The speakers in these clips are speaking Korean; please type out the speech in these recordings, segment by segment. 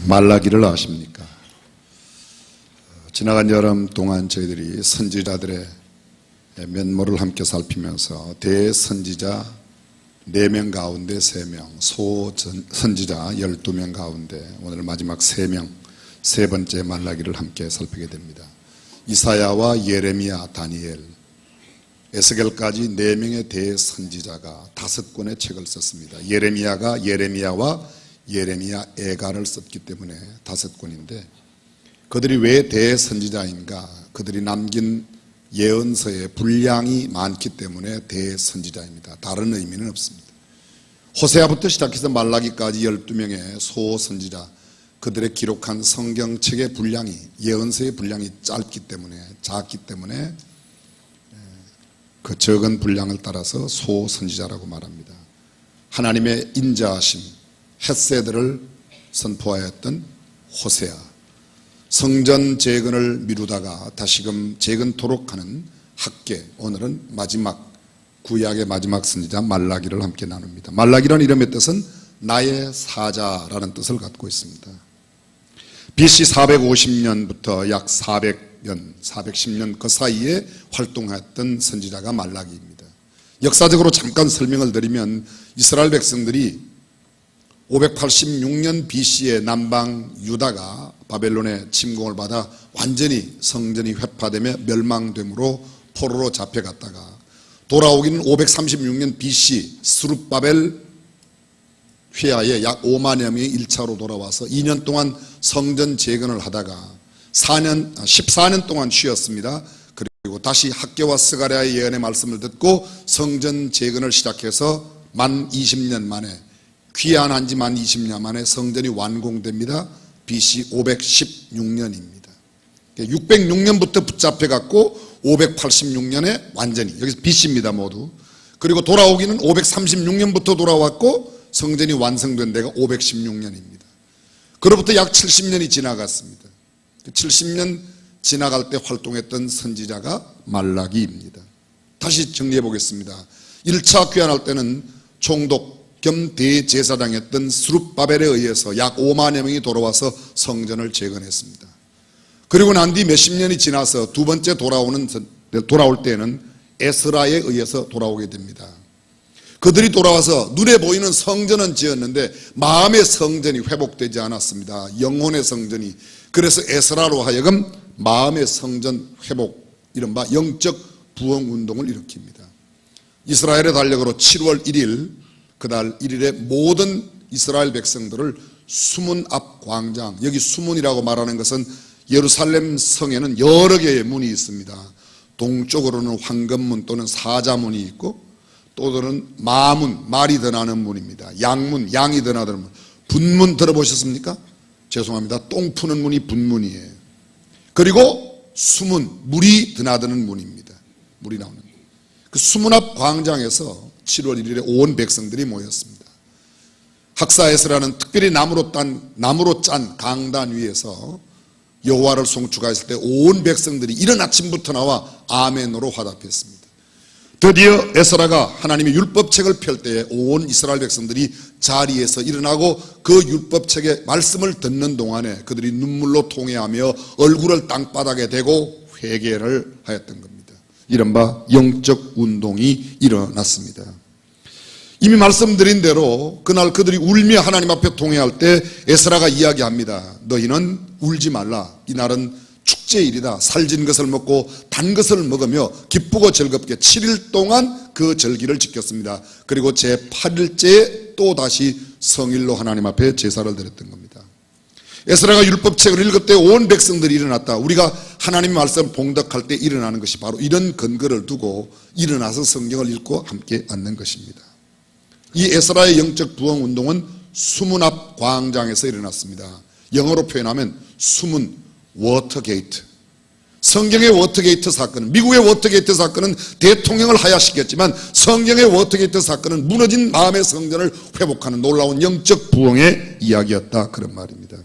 말라기를 아십니까? 지나간 여름 동안 저희들이 선지자들의 면모를 함께 살피면서 대선지자 4명 가운데 3명, 소선지자 12명 가운데 오늘 마지막 3명, 세 번째 말라기를 함께 살피게 됩니다. 이사야와 예레미야, 다니엘, 에스겔까지 4명의 대선지자가 5권의 책을 썼습니다. 예레미야가 예레미야와 예레미야 애가를 썼기 때문에 5권인데, 그들이 왜 대선지자인가? 그들이 남긴 예언서의 분량이 많기 때문에 대선지자입니다. 다른 의미는 없습니다. 호세아부터 시작해서 말라기까지 12명의 소선지자, 그들의 기록한 성경책의 분량이, 예언서의 분량이 작기 때문에 그 적은 분량을 따라서 소선지자라고 말합니다. 하나님의 인자하심, 헷세들을 선포하였던 호세아, 성전 재건을 미루다가 다시금 재건토록 하는 학개, 오늘은 마지막, 구약의 마지막 선지자 말라기를 함께 나눕니다. 말라기라는 이름의 뜻은 나의 사자라는 뜻을 갖고 있습니다. BC 450년부터 약 410년 그 사이에 활동했던 선지자가 말라기입니다. 역사적으로 잠깐 설명을 드리면, 이스라엘 백성들이 586년 BC에 남방 유다가 바벨론의 침공을 받아 완전히 성전이 회파되며 멸망됨으로 포로로 잡혀갔다가 돌아오기는 536년 BC 스룹바벨 휘하에 약 5만여 명이 1차로 돌아와서 2년 동안 성전 재건을 하다가 14년 동안 쉬었습니다. 그리고 다시 학개와 스가랴의 예언의 말씀을 듣고 성전 재건을 시작해서 만 20년 만에, 귀환한 지 만 20년 만에 성전이 완공됩니다. BC 516년입니다. 606년부터 붙잡혀갖고 586년에 완전히, 여기서 BC입니다 모두. 그리고 돌아오기는 536년부터 돌아왔고 성전이 완성된 데가 516년입니다. 그로부터 약 70년이 지나갔습니다. 70년 지나갈 때 활동했던 선지자가 말라기입니다. 다시 정리해 보겠습니다. 1차 귀환할 때는 총독 겸 대제사장이었던 스룹바벨에 의해서 약 5만여 명이 돌아와서 성전을 재건했습니다. 그리고 난 뒤 몇십 년이 지나서 두 번째 돌아올 때는 에스라에 의해서 돌아오게 됩니다. 그들이 돌아와서 눈에 보이는 성전은 지었는데 마음의 성전이 회복되지 않았습니다. 영혼의 성전이. 그래서 에스라로 하여금 마음의 성전 회복, 이른바 영적 부흥 운동을 일으킵니다. 이스라엘의 달력으로 7월 1일, 그달 1일에 모든 이스라엘 백성들을 수문 앞 광장, 여기 수문이라고 말하는 것은 예루살렘 성에는 여러 개의 문이 있습니다. 동쪽으로는 황금문 또는 사자문이 있고, 또는 마문, 말이 더 나는 문입니다. 양문, 양이 더 나는 문. 분문 들어보셨습니까? 죄송합니다. 똥 푸는 문이 분문이에요. 그리고 수문, 물이 드나드는 문입니다. 물이 나오는 문. 그 수문 앞 광장에서 7월 1일에 온 백성들이 모였습니다. 학사에스라는 특별히 나무로 짠 강단 위에서 여호와를 송축하였을 때 온 백성들이 이른 아침부터 나와 아멘으로 화답했습니다. 드디어 에스라가 하나님의 율법책을 펼 때에 온 이스라엘 백성들이 자리에서 일어나고 그 율법책의 말씀을 듣는 동안에 그들이 눈물로 통회하며 얼굴을 땅바닥에 대고 회개를 하였던 겁니다. 이른바 영적 운동이 일어났습니다. 이미 말씀드린 대로 그날 그들이 울며 하나님 앞에 통회할 때 에스라가 이야기합니다. 너희는 울지 말라. 이날은 축제일이다. 살진 것을 먹고 단 것을 먹으며 기쁘고 즐겁게 7일 동안 그 절기를 지켰습니다. 그리고 제8일째에 또다시 성일로 하나님 앞에 제사를 드렸던 겁니다. 에스라가 율법책을 읽을 때 온 백성들이 일어났다. 우리가 하나님의 말씀 봉독할 때 일어나는 것이 바로 이런 근거를 두고 일어나서 성경을 읽고 함께 앉는 것입니다. 이 에스라의 영적 부흥 운동은 수문 앞 광장에서 일어났습니다. 영어로 표현하면 수문, 워터게이트. 성경의 워터게이트 사건은, 미국의 워터게이트 사건은 대통령을 하야시켰지만 성경의 워터게이트 사건은 무너진 마음의 성전을 회복하는 놀라운 영적 부흥의 이야기였다, 그런 말입니다.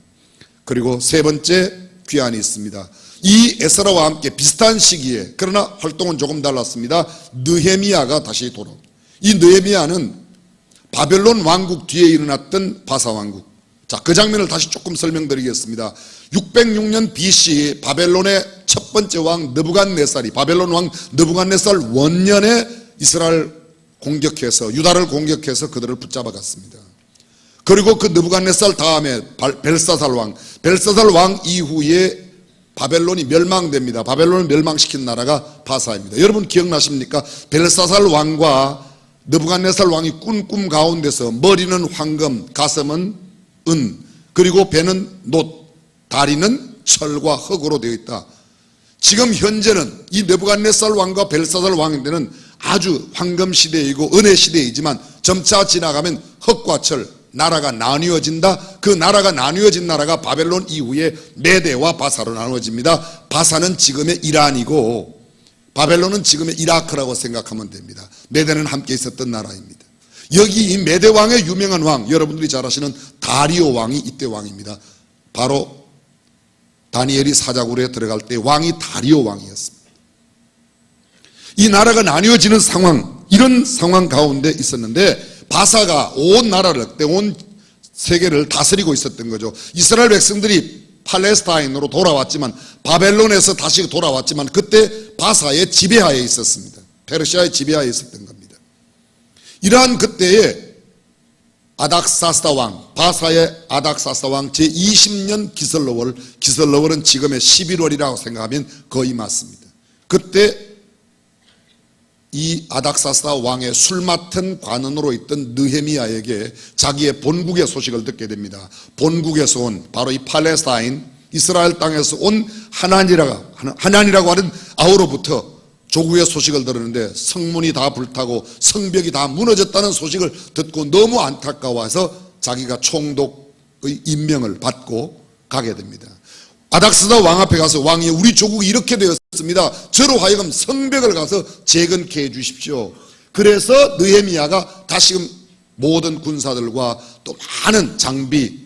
그리고 세 번째 귀환이 있습니다. 이 에스라와 함께 비슷한 시기에, 그러나 활동은 조금 달랐습니다. 느헤미야가 다시 돌아옵니다. 이 느헤미야는 바벨론 왕국 뒤에 일어났던 바사 왕국, 자, 그 장면을 다시 조금 설명드리겠습니다. 606년 BC 바벨론의 첫 번째 왕 느부갓네살이, 바벨론 왕 느부갓네살 원년에 이스라엘 공격해서, 유다를 공격해서 그들을 붙잡아 갔습니다. 그리고 그 느부갓네살 다음에 벨사살 왕 이후에 바벨론이 멸망됩니다. 바벨론을 멸망시킨 나라가 바사입니다. 여러분 기억나십니까? 벨사살 왕과 느부갓네살 왕이 꾼 꿈 가운데서 머리는 황금, 가슴은 은, 그리고 배는 놋, 다리는 철과 흙으로 되어 있다. 지금 현재는 이 느부갓네살 왕과 벨사살 왕인데는 아주 황금 시대이고 은혜 시대이지만 점차 지나가면 흙과 철, 나라가 나뉘어진다. 그 나라가 나뉘어진 나라가 바벨론 이후에 메대와 바사로 나누어집니다. 바사는 지금의 이란이고 바벨론은 지금의 이라크라고 생각하면 됩니다. 메대는 함께 있었던 나라입니다. 여기 이 메대 왕의 유명한 왕, 여러분들이 잘 아시는 다리오 왕이 이때 왕입니다. 바로 다니엘이 사자굴에 들어갈 때 왕이 다리오 왕이었습니다. 이 나라가 나뉘어지는 상황, 이런 상황 가운데 있었는데 바사가 온 나라를, 그때 온 세계를 다스리고 있었던 거죠. 이스라엘 백성들이 팔레스타인으로 돌아왔지만, 바벨론에서 다시 돌아왔지만 그때 바사의 지배하에 있었습니다. 페르시아의 지배하에 있었던 겁니다. 이러한 그때에 아닥사스다 왕, 바사의 아닥사스다 왕 제20년 기슬러월, 기슬러월은 지금의 11월이라고 생각하면 거의 맞습니다. 그때 이 아닥사스다 왕의 술 맡은 관원으로 있던 느헤미야에게 자기의 본국의 소식을 듣게 됩니다. 본국에서 온, 바로 이 팔레스타인 이스라엘 땅에서 온 하난이라고 하는 아우로부터 조국의 소식을 들었는데 성문이 다 불타고 성벽이 다 무너졌다는 소식을 듣고 너무 안타까워서 자기가 총독의 임명을 받고 가게 됩니다. 아닥사스다 왕 앞에 가서, 왕이 우리 조국이 이렇게 되었습니다. 저로 하여금 성벽을 가서 재건케 해 주십시오. 그래서 느헤미야가 다시금 모든 군사들과 또 많은 장비,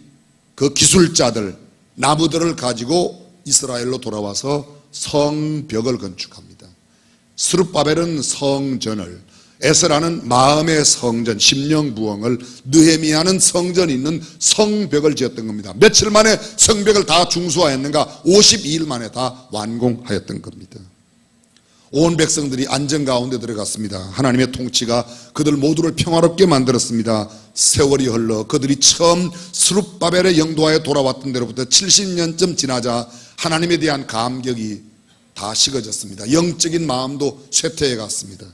그 기술자들, 나무들을 가지고 이스라엘로 돌아와서 성벽을 건축합니다. 스룹바벨은 성전을, 에스라는 마음의 성전, 심령부엉을, 느헤미야는 성전이 있는 성벽을 지었던 겁니다. 며칠 만에 성벽을 다 중수하였는가? 52일 만에 다 완공하였던 겁니다. 온 백성들이 안전 가운데 들어갔습니다. 하나님의 통치가 그들 모두를 평화롭게 만들었습니다. 세월이 흘러 그들이 처음 스룹바벨의 영도하에 돌아왔던 데로부터 70년쯤 지나자 하나님에 대한 감격이 다 식어졌습니다. 영적인 마음도 쇠퇴해 갔습니다.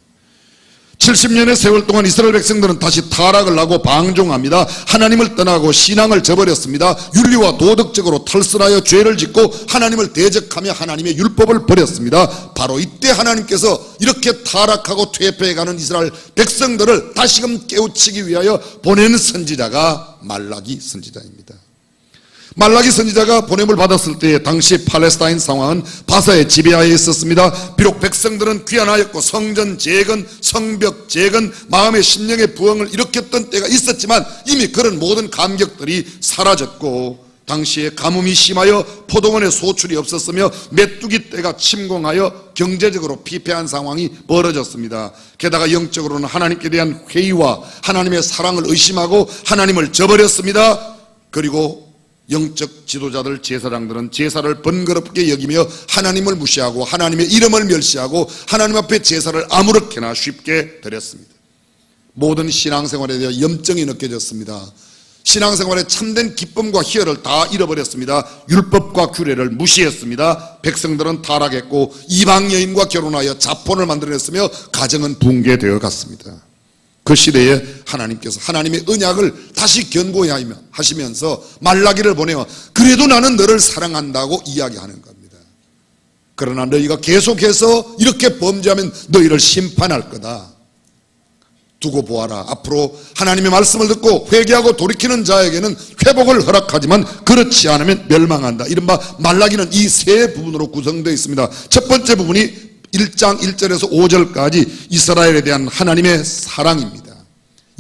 70년의 세월 동안 이스라엘 백성들은 다시 타락을 하고 방종합니다. 하나님을 떠나고 신앙을 저버렸습니다. 윤리와 도덕적으로 탈선하여 죄를 짓고 하나님을 대적하며 하나님의 율법을 버렸습니다. 바로 이때 하나님께서 이렇게 타락하고 퇴폐해가는 이스라엘 백성들을 다시금 깨우치기 위하여 보낸 선지자가 말라기 선지자입니다. 말라기 선지자가 보냄을 받았을 때 당시 팔레스타인 상황은 바사의 지배하에 있었습니다. 비록 백성들은 귀환하였고 성전 재건, 성벽 재건, 마음의 심령의 부흥을 일으켰던 때가 있었지만 이미 그런 모든 감격들이 사라졌고 당시에 가뭄이 심하여 포도원에 소출이 없었으며 메뚜기 떼가 침공하여 경제적으로 피폐한 상황이 벌어졌습니다. 게다가 영적으로는 하나님께 대한 회의와 하나님의 사랑을 의심하고 하나님을 저버렸습니다. 그리고 영적 지도자들, 제사장들은 제사를 번거롭게 여기며 하나님을 무시하고 하나님의 이름을 멸시하고 하나님 앞에 제사를 아무렇게나 쉽게 드렸습니다. 모든 신앙생활에 대해 염증이 느껴졌습니다. 신앙생활의 참된 기쁨과 희열을 다 잃어버렸습니다. 율법과 규례를 무시했습니다. 백성들은 타락했고 이방 여인과 결혼하여 자폰을 만들어냈으며 가정은 붕괴되어 갔습니다. 그 시대에 하나님께서 하나님의 언약을 다시 견고하시면서 말라기를 보내어 그래도 나는 너를 사랑한다고 이야기하는 겁니다. 그러나 너희가 계속해서 이렇게 범죄하면 너희를 심판할 거다. 두고 보아라. 앞으로 하나님의 말씀을 듣고 회개하고 돌이키는 자에게는 회복을 허락하지만 그렇지 않으면 멸망한다. 이른바 말라기는 이 세 부분으로 구성되어 있습니다. 첫 번째 부분이 1장 1절에서 5절까지 이스라엘에 대한 하나님의 사랑입니다.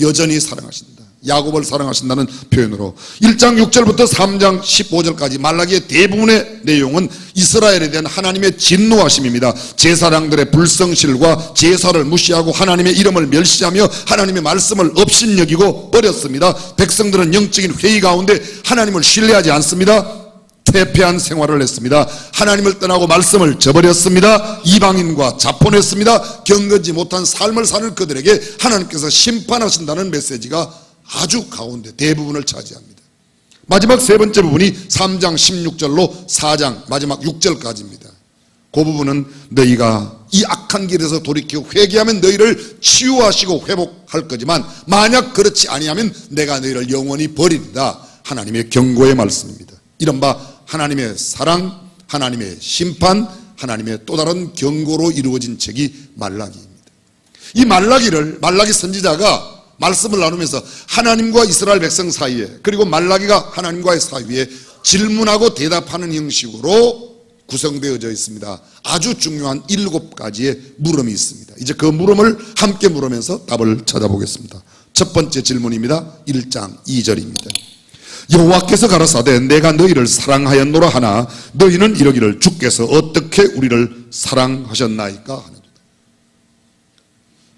여전히 사랑하신다. 야곱을 사랑하신다는 표현으로 1장 6절부터 3장 15절까지 말라기의 대부분의 내용은 이스라엘에 대한 하나님의 진노하심입니다. 제사장들의 불성실과 제사를 무시하고 하나님의 이름을 멸시하며 하나님의 말씀을 업신여기고 버렸습니다. 백성들은 영적인 회의 가운데 하나님을 신뢰하지 않습니다. 퇴폐한 생활을 했습니다. 하나님을 떠나고 말씀을 저버렸습니다. 이방인과 자폰했습니다. 경건지 못한 삶을 사는 그들에게 하나님께서 심판하신다는 메시지가 아주 가운데 대부분을 차지합니다. 마지막 세 번째 부분이 3장 16절로 4장 마지막 6절까지입니다. 그 부분은 너희가 이 악한 길에서 돌이키고 회개하면 너희를 치유하시고 회복할 거지만 만약 그렇지 아니하면 내가 너희를 영원히 버리리라. 하나님의 경고의 말씀입니다. 이른바 하나님의 사랑, 하나님의 심판, 하나님의 또 다른 경고로 이루어진 책이 말라기입니다. 이 말라기 선지자가 말씀을 나누면서 하나님과 이스라엘 백성 사이에, 그리고 말라기가 하나님과의 사이에 질문하고 대답하는 형식으로 구성되어져 있습니다. 아주 중요한 7가지의 물음이 있습니다. 이제 그 물음을 함께 물으면서 답을 찾아보겠습니다. 첫 번째 질문입니다. 1장 2절입니다. 여호와께서 가라사대 내가 너희를 사랑하였노라 하나 너희는 이러기를 주께서 어떻게 우리를 사랑하셨나이까 하는도다.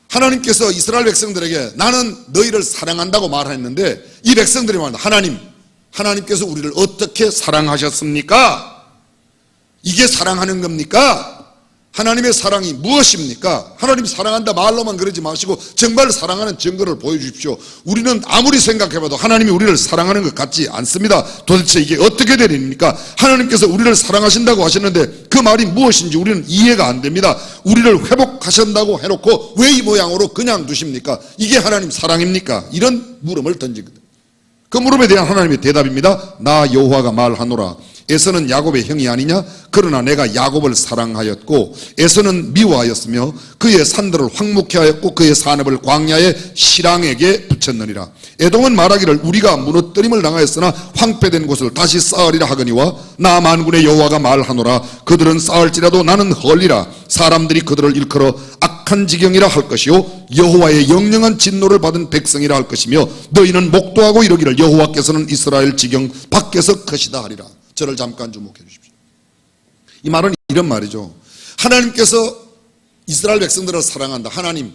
하나님께서 이스라엘 백성들에게 나는 너희를 사랑한다고 말했는데 이 백성들이 말합니다. 하나님께서 우리를 어떻게 사랑하셨습니까? 이게 사랑하는 겁니까? 하나님의 사랑이 무엇입니까? 하나님 사랑한다 말로만 그러지 마시고 정말 사랑하는 증거를 보여주십시오. 우리는 아무리 생각해봐도 하나님이 우리를 사랑하는 것 같지 않습니다. 도대체 이게 어떻게 된 일입니까? 하나님께서 우리를 사랑하신다고 하셨는데 그 말이 무엇인지 우리는 이해가 안 됩니다. 우리를 회복하신다고 해놓고 왜 이 모양으로 그냥 두십니까? 이게 하나님 사랑입니까? 이런 물음을 던지거든. 그 물음에 대한 하나님의 대답입니다. 나 여호와가 말하노라. 에서는 야곱의 형이 아니냐? 그러나 내가 야곱을 사랑하였고 에서는 미워하였으며 그의 산들을 황무케 하였고 그의 산업을 광야의 실랑에게 붙였느니라. 에돔은 말하기를 우리가 무너뜨림을 당하였으나 황폐된 곳을 다시 쌓으리라 하거니와 나 만군의 여호와가 말하노라. 그들은 쌓을지라도 나는 헐리라. 사람들이 그들을 일컬어 악한 지경이라 할 것이요 여호와의 영영한 진노를 받은 백성이라 할 것이며 너희는 목도하고 이러기를 여호와께서는 이스라엘 지경 밖에서 크시다 하리라. 저를 잠깐 주목해 주십시오. 이 말은 이런 말이죠. 하나님께서 이스라엘 백성들을 사랑한다. 하나님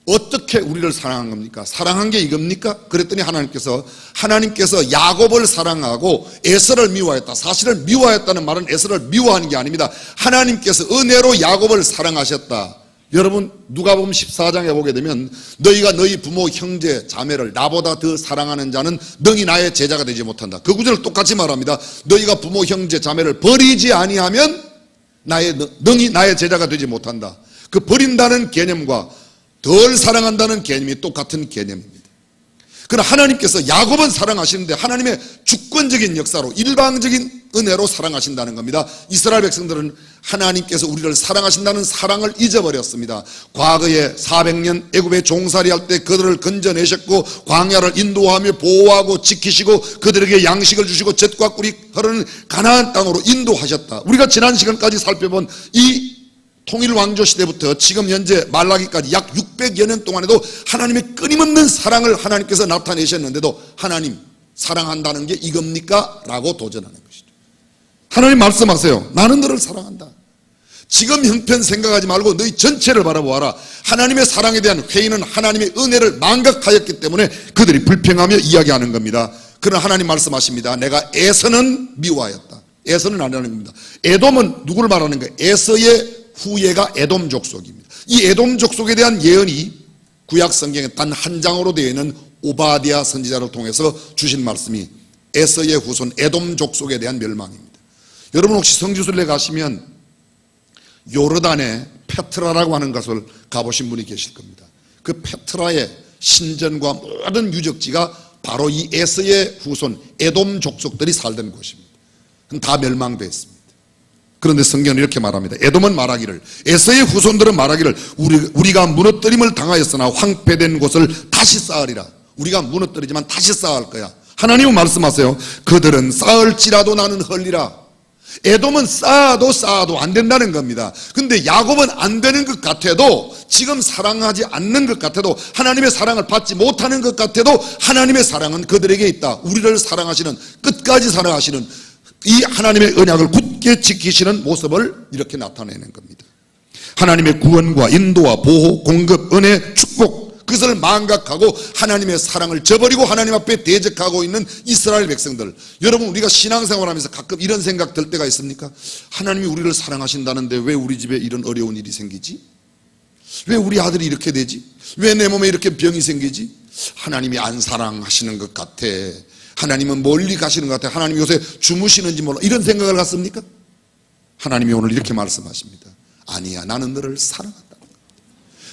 어떻게 우리를 사랑한 겁니까? 사랑한 게 이겁니까? 그랬더니 하나님께서 야곱을 사랑하고 에서를 미워했다. 사실은 미워했다는 말은 에서를 미워하는 게 아닙니다. 하나님께서 은혜로 야곱을 사랑하셨다. 여러분 누가복음 14장에 보게 되면 너희가 너희 부모 형제 자매를 나보다 더 사랑하는 자는 능히 나의 제자가 되지 못한다. 그 구절을 똑같이 말합니다. 너희가 부모 형제 자매를 버리지 아니하면 능히 나의 제자가 되지 못한다. 그 버린다는 개념과 덜 사랑한다는 개념이 똑같은 개념입니다. 그러나 하나님께서 야곱은 사랑하시는데 하나님의 주권적인 역사로 일방적인 은혜로 사랑하신다는 겁니다. 이스라엘 백성들은 하나님께서 우리를 사랑하신다는 사랑을 잊어버렸습니다. 과거에 400년 애굽에 종살이할 때 그들을 건져내셨고 광야를 인도하며 보호하고 지키시고 그들에게 양식을 주시고 젖과 꿀이 흐르는 가나안 땅으로 인도하셨다. 우리가 지난 시간까지 살펴본 이 통일 왕조 시대부터 지금 현재 말라기까지 약 600여 년 동안에도 하나님의 끊임없는 사랑을 하나님께서 나타내셨는데도 하나님 사랑한다는 게 이겁니까? 라고 도전하는 것이죠. 하나님 말씀하세요. 나는 너를 사랑한다. 지금 형편 생각하지 말고 너희 전체를 바라보아라. 하나님의 사랑에 대한 회의는 하나님의 은혜를 망각하였기 때문에 그들이 불평하며 이야기하는 겁니다. 그러나 하나님 말씀하십니다. 내가 에서는 미워하였다. 에서는 아니라는 겁니다. 에돔은 누구를 말하는 거예요? 에서의 후예가 에돔 족속입니다. 이 에돔 족속에 대한 예언이 구약 성경에 단 한 장으로 되어 있는 오바댜 선지자를 통해서 주신 말씀이 에서의 후손 에돔 족속에 대한 멸망입니다. 여러분 혹시 성지순례 가시면 요르단에 페트라라고 하는 곳을 가보신 분이 계실 겁니다. 그 페트라의 신전과 모든 유적지가 바로 이 에서의 후손 에돔 족속들이 살던 곳입니다. 다 멸망됐습니다. 그런데 성경은 이렇게 말합니다. 에돔은 말하기를, 에서의 후손들은 말하기를 우리가 무너뜨림을 당하였으나 황폐된 곳을 다시 쌓으리라. 우리가 무너뜨리지만 다시 쌓을 거야. 하나님은 말씀하세요. 그들은 쌓을지라도 나는 헐리라. 에돔은 쌓아도 안 된다는 겁니다. 근데 야곱은 안 되는 것 같아도, 지금 사랑하지 않는 것 같아도, 하나님의 사랑을 받지 못하는 것 같아도 하나님의 사랑은 그들에게 있다. 우리를 사랑하시는, 끝까지 사랑하시는 이 하나님의 언약을 굳게 지키시는 모습을 이렇게 나타내는 겁니다. 하나님의 구원과 인도와 보호, 공급, 은혜, 축복, 그것을 망각하고 하나님의 사랑을 저버리고 하나님 앞에 대적하고 있는 이스라엘 백성들. 여러분, 우리가 신앙생활하면서 가끔 이런 생각 들 때가 있습니까? 하나님이 우리를 사랑하신다는데 왜 우리 집에 이런 어려운 일이 생기지? 왜 우리 아들이 이렇게 되지? 왜 내 몸에 이렇게 병이 생기지? 하나님이 안 사랑하시는 것 같아. 하나님은 멀리 가시는 것 같아. 하나님이 요새 주무시는지 몰라. 이런 생각을 갖습니까? 하나님이 오늘 이렇게 말씀하십니다. 아니야, 나는 너를 사랑한다.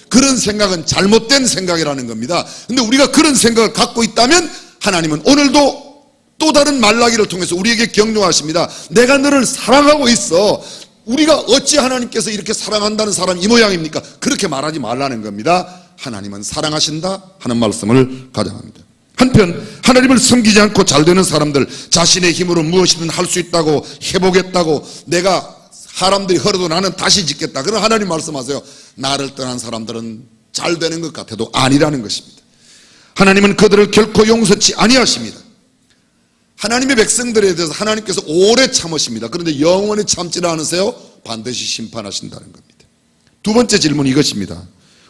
그런 생각은 잘못된 생각이라는 겁니다. 근데 우리가 그런 생각을 갖고 있다면 하나님은 오늘도 또 다른 말라기를 통해서 우리에게 격려하십니다. 내가 너를 사랑하고 있어. 우리가 어찌 하나님께서 이렇게 사랑한다는 사람이 이 모양입니까? 그렇게 말하지 말라는 겁니다. 하나님은 사랑하신다 하는 말씀을 가정합니다. 한편 하나님을 섬기지 않고 잘 되는 사람들, 자신의 힘으로 무엇이든 할 수 있다고, 해보겠다고, 내가 사람들이 헐어도 나는 다시 짓겠다, 그런 하나님 말씀하세요. 나를 떠난 사람들은 잘 되는 것 같아도 아니라는 것입니다. 하나님은 그들을 결코 용서치 아니하십니다. 하나님의 백성들에 대해서 하나님께서 오래 참으십니다. 그런데 영원히 참지를 않으세요. 반드시 심판하신다는 겁니다. 두 번째 질문이 이것입니다.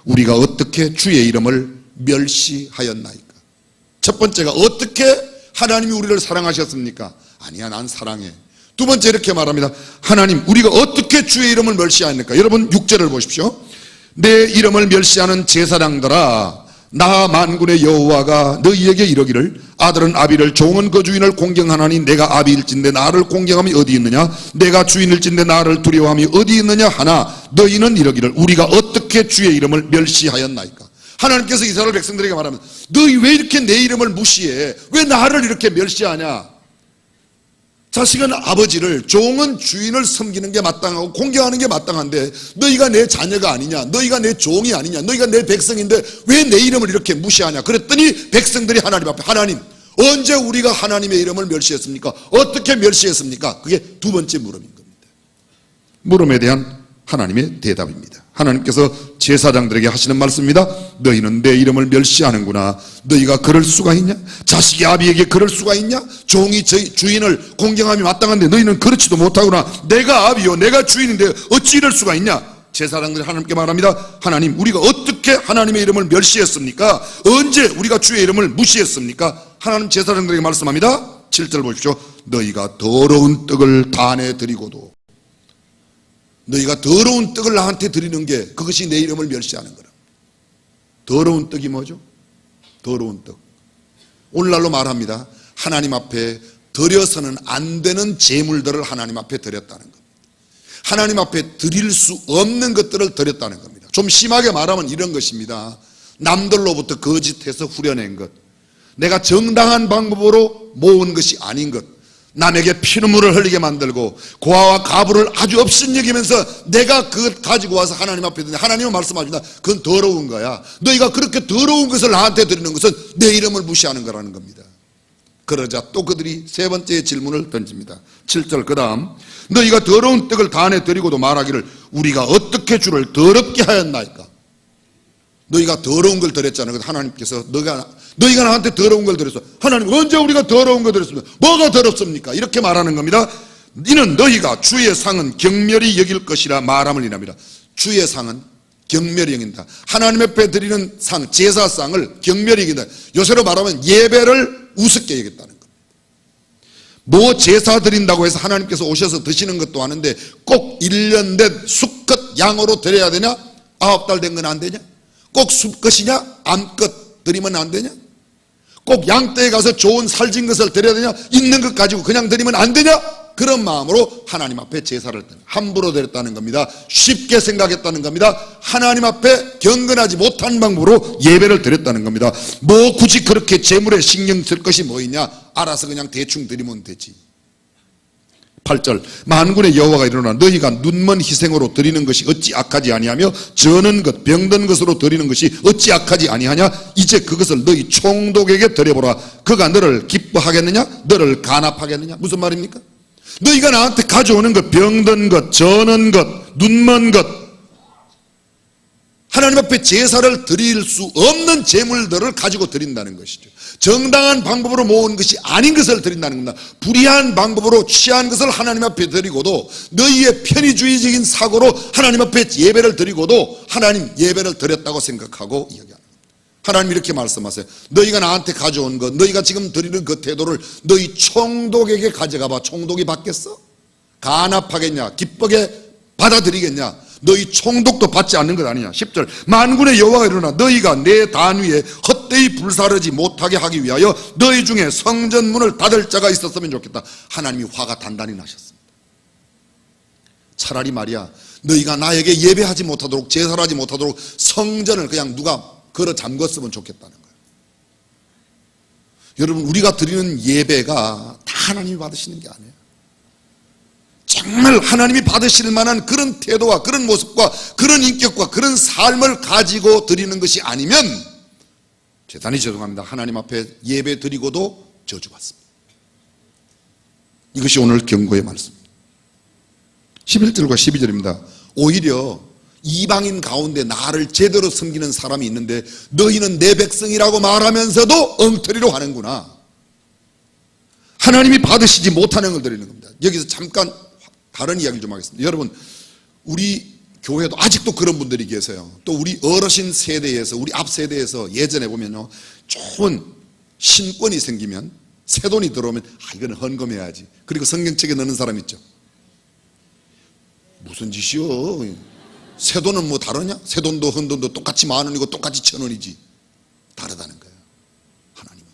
우리가 어떻게 주의 이름을 멸시하였나이까? 첫 번째가 어떻게 하나님이 우리를 사랑하셨습니까? 아니야, 난 사랑해. 두 번째 이렇게 말합니다. 하나님, 우리가 어떻게 주의 이름을 멸시하였나이까? 여러분 6절을 보십시오. 내 이름을 멸시하는 제사장들아, 나 만군의 여호와가 너희에게 이르기를 아들은 아비를, 종은 그 주인을 공경하나니 내가 아비일진데 나를 공경함이 어디 있느냐? 내가 주인일진데 나를 두려워함이 어디 있느냐 하나 너희는 이르기를 우리가 어떻게 주의 이름을 멸시하였나이까? 하나님께서 이스라엘 백성들에게 말하면, 너희 왜 이렇게 내 이름을 무시해? 왜 나를 이렇게 멸시하냐? 자식은 아버지를, 종은 주인을 섬기는 게 마땅하고 공경하는 게 마땅한데 너희가 내 자녀가 아니냐, 너희가 내 종이 아니냐, 너희가 내 백성인데 왜 내 이름을 이렇게 무시하냐? 그랬더니 백성들이 하나님 앞에, 하나님, 언제 우리가 하나님의 이름을 멸시했습니까? 어떻게 멸시했습니까? 그게 두 번째 물음인 겁니다. 물음에 대한 하나님의 대답입니다. 하나님께서 제사장들에게 하시는 말씀입니다. 너희는 내 이름을 멸시하는구나. 너희가 그럴 수가 있냐? 자식이 아비에게 그럴 수가 있냐? 종이 주인을 공경함이 마땅한데 너희는 그렇지도 못하구나. 내가 아비요 내가 주인인데 어찌 이럴 수가 있냐? 제사장들이 하나님께 말합니다. 하나님, 우리가 어떻게 하나님의 이름을 멸시했습니까? 언제 우리가 주의 이름을 무시했습니까? 하나님 제사장들에게 말씀합니다. 7절 보십시오. 너희가 더러운 떡을 단에 드리고도, 너희가 더러운 떡을 나한테 드리는 게 그것이 내 이름을 멸시하는 거라. 더러운 떡이 뭐죠? 더러운 떡. 오늘날로 말합니다. 하나님 앞에 드려서는 안 되는 제물들을 하나님 앞에 드렸다는 겁니다. 하나님 앞에 드릴 수 없는 것들을 드렸다는 겁니다. 좀 심하게 말하면 이런 것입니다. 남들로부터 거짓해서 후려낸 것, 내가 정당한 방법으로 모은 것이 아닌 것, 남에게 피눈물을 흘리게 만들고 고아와 가부를 아주 업신여기면서 내가 그걸 가지고 와서 하나님 앞에 드리는데 하나님은 말씀하십니다. 그건 더러운 거야. 너희가 그렇게 더러운 것을 나한테 드리는 것은 내 이름을 무시하는 거라는 겁니다. 그러자 또 그들이 세 번째 질문을 던집니다. 7절 그 다음, 너희가 더러운 떡을 단에 드리고도 말하기를 우리가 어떻게 주를 더럽게 하였나이까? 너희가 더러운 걸 드렸잖아요. 하나님께서 너희가 나한테 더러운 걸 드렸어. 하나님, 언제 우리가 더러운 걸 드렸습니까? 뭐가 더럽습니까? 이렇게 말하는 겁니다. 이는 너희가 주의 상은 경멸히 여길 것이라 말함을 인합니다. 주의 상은 경멸히 여긴다. 하나님 앞에 드리는 상, 제사상을 경멸히 여긴다. 요새로 말하면 예배를 우습게 여겼다는 겁니다. 뭐 제사 드린다고 해서 하나님께서 오셔서 드시는 것도 아는데 꼭 1년 된 수컷 양으로 드려야 되냐? 9달 된 건 안 되냐? 꼭 수컷이냐? 암컷 드리면 안 되냐? 꼭 양떼에 가서 좋은 살진 것을 드려야 되냐? 있는 것 가지고 그냥 드리면 안 되냐? 그런 마음으로 하나님 앞에 제사를 함부로 드렸다는 겁니다. 쉽게 생각했다는 겁니다. 하나님 앞에 경건하지 못한 방법으로 예배를 드렸다는 겁니다. 뭐 굳이 그렇게 재물에 신경 쓸 것이 뭐 있냐? 알아서 그냥 대충 드리면 되지. 8절, 만군의 여호와가 이르노라 너희가 눈먼 희생으로 드리는 것이 어찌 악하지 아니하며 저는 것 병든 것으로 드리는 것이 어찌 악하지 아니하냐? 이제 그것을 너희 총독에게 드려보라. 그가 너를 기뻐하겠느냐? 너를 간합하겠느냐? 무슨 말입니까? 너희가 나한테 가져오는 것, 병든 것, 저는 것, 눈먼 것, 하나님 앞에 제사를 드릴 수 없는 재물들을 가지고 드린다는 것이죠. 정당한 방법으로 모은 것이 아닌 것을 드린다는 겁니다. 불의한 방법으로 취한 것을 하나님 앞에 드리고도, 너희의 편의주의적인 사고로 하나님 앞에 예배를 드리고도 하나님 예배를 드렸다고 생각하고 이야기합니다. 하나님 이렇게 말씀하세요. 너희가 나한테 가져온 것, 너희가 지금 드리는 그 태도를 너희 총독에게 가져가봐. 총독이 받겠어? 간합하겠냐? 기쁘게 받아들이겠냐? 너희 총독도 받지 않는 것 아니냐. 10절, 만군의 여호와가 일어나 너희가 내 단위에 헛되이 불사르지 못하게 하기 위하여 너희 중에 성전문을 닫을 자가 있었으면 좋겠다. 하나님이 화가 단단히 나셨습니다. 차라리 말이야, 너희가 나에게 예배하지 못하도록, 제사를 하지 못하도록 성전을 그냥 누가 걸어 잠궜으면 좋겠다는 거예요. 여러분, 우리가 드리는 예배가 다 하나님이 받으시는 게 아니에요. 정말 하나님이 받으실 만한 그런 태도와 그런 모습과 그런 인격과 그런 삶을 가지고 드리는 것이 아니면 대단히 죄송합니다. 하나님 앞에 예배 드리고도 저주받습니다. 이것이 오늘 경고의 말씀입니다. 11절과 12절입니다. 오히려 이방인 가운데 나를 제대로 섬기는 사람이 있는데 너희는 내 백성이라고 말하면서도 엉터리로 하는구나. 하나님이 받으시지 못하는 걸 드리는 겁니다. 여기서 잠깐 다른 이야기를 좀 하겠습니다. 여러분, 우리 교회도 아직도 그런 분들이 계세요. 또 우리 어르신 세대에서, 우리 앞 세대에서 예전에 보면요, 좋은 신권이 생기면, 새 돈이 들어오면 이거는 헌금해야지. 그리고 성경책에 넣는 사람 있죠. 무슨 짓이요? 새 돈은 뭐 다르냐? 새 돈도 헌돈도 똑같이 10,000원이고 똑같이 1,000원이지. 다르다는 거예요. 하나님은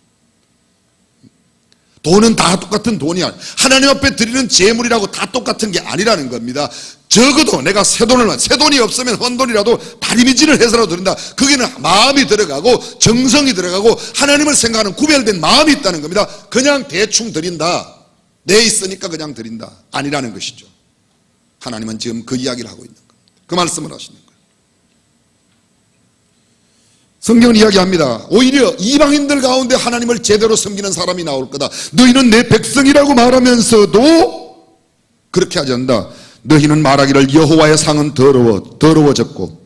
돈은 다 똑같은 돈이야. 하나님 앞에 드리는 재물이라고 다 똑같은 게 아니라는 겁니다. 적어도 내가 새 돈이 없으면 헌돈이라도 다리미질을 해서라도 드린다. 거기는 마음이 들어가고 정성이 들어가고 하나님을 생각하는 구별된 마음이 있다는 겁니다. 그냥 대충 드린다, 내 있으니까 그냥 드린다, 아니라는 것이죠. 하나님은 지금 그 이야기를 하고 있는 거예요. 그 말씀을 하시는 거예요. 성경은 이야기합니다. 오히려 이방인들 가운데 하나님을 제대로 섬기는 사람이 나올 거다. 너희는 내 백성이라고 말하면서도 그렇게 하지 않는다. 너희는 말하기를 여호와의 상은 더러워졌고